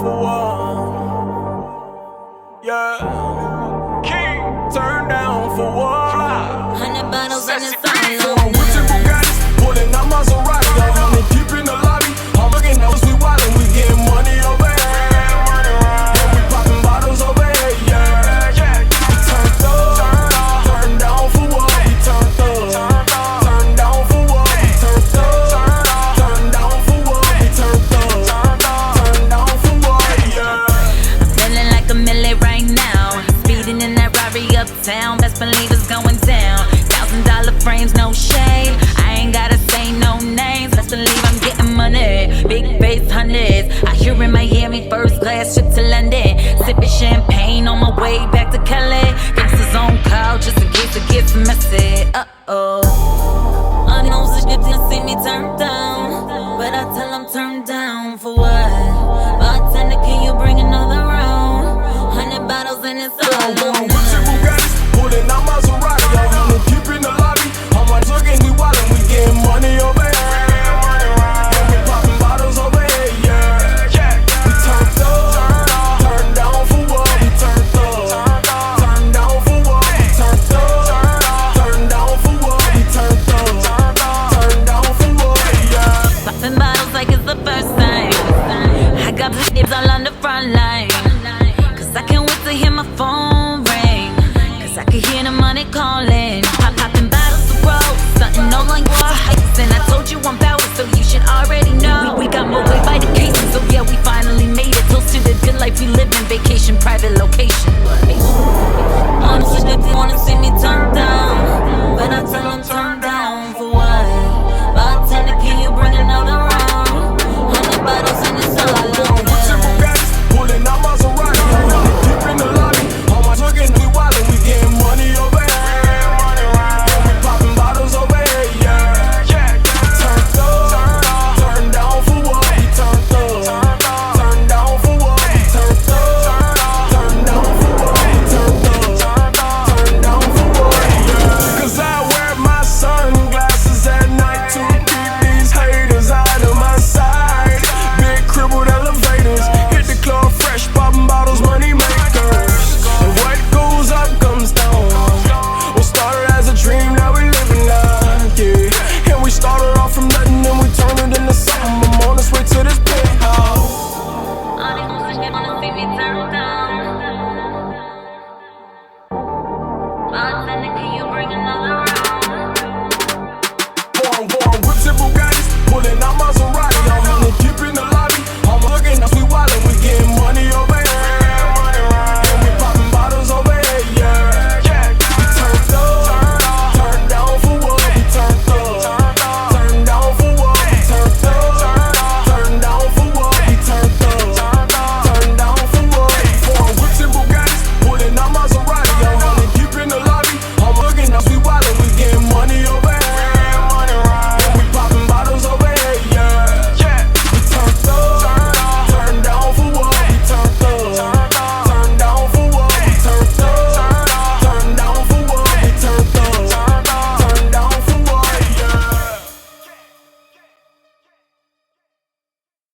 for what? Yeah. King, turn down for what? 100 bottles in the So silo. with your Bugattis, pulling out Maserati. I'm only deep in the lobby. I'm looking at us, we wildin', we getting money over here. Yeah, we popping bottles over here, yeah. We turned up, turn down for what? We turned up, turn down for what? We turned up, turn down for what? We turned up, turn down for what? Yeah. I'm feeling like a millie right now. Speeding in that Rari uptown. Best believe it's going down. $1,000 frames, no shade. I ain't gotta say no names. Best believe I'm getting money. Big face hundreds. I hear in Miami, first class trip to London. Sipping champagne on my way back to Cali. Gangsters on call just in case it gets messy. Uh-oh. I know the shit didn't see me turn down, but I tell them turn down for what? Bartender, can you bring another round? 100 bottles in this With silo. your Bugattis, pulling out Maserati. I'm only deep in the lobby. I'm on looking, we wildin', we getting money over here. Yeah, we popping bottles over here, yeah. We turned up, turn down for what? We turned up, turn down for what? We turned up, turn down for what? We turned up, turn down for what? Yeah. Popping bottles like it's the first time. I got the nibs all on the front line. Cause I can't wait to hear my phone ring. Cause I can hear the money calling. Popping bottles of rose, something no like war. And I told you I'm power, so you should already know.